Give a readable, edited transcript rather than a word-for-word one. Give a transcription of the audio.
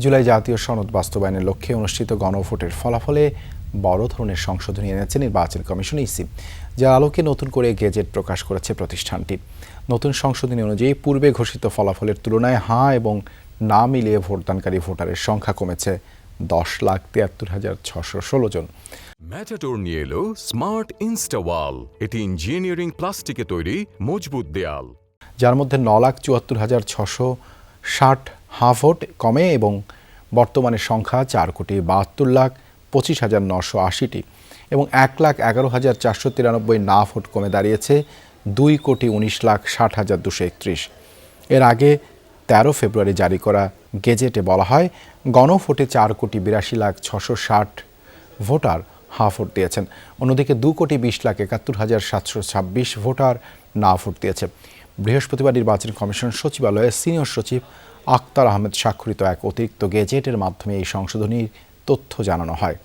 জুলাই জাতীয় সনদ বাস্তবায়নের লক্ষ্যে অনুষ্ঠিত গণভোটের ফলাফলে বড় ধরনের সংশোধনী এনেছে নির্বাচন কমিশন ইসি, যার আলোকে নতুন করে গেজেট প্রকাশ করেছে প্রতিষ্ঠানটি। নতুন সংশোধনী অনুযায়ী পূর্বে ঘোষিত ফলাফলের তুলনায় হাঁ এবং না মিলিয়ে ভোটদানকারী ভোটারের সংখ্যা কমেছে 10,73,616 জন। ম্যাটাডোর নিয়ে এলো স্মার্ট ইনস্টাওয়াল। এটি ইঞ্জিনিয়ারিং প্লাস্টিকে তৈরি মজবুত দেয়াল, যার মধ্যে 9,74,660 হাঁ ভোট কমে এবং বর্তমানে সংখ্যা 4,72,25,980টি এবং 1,11,493 না ভোট কমে দাঁড়িয়েছে 2,19,60,231। এর আগে 13 ফেব্রুয়ারি জারি করা গেজেটে বলা হয়, গণভোটে 4,82,660 ভোটার হাঁ ভোট দিয়েছেন। অন্যদিকে 2,20,71,726 ভোটার না ভোট দিয়েছে। বৃহস্পতিবার নির্বাচন কমিশন সচিবালয়ে সিনিয়র সচিব আক্তার আহমেদ স্বাক্ষরিত এক অতিরিক্ত গেজেটের মাধ্যমে এই সংশোধনীর তথ্য জানানো হয়।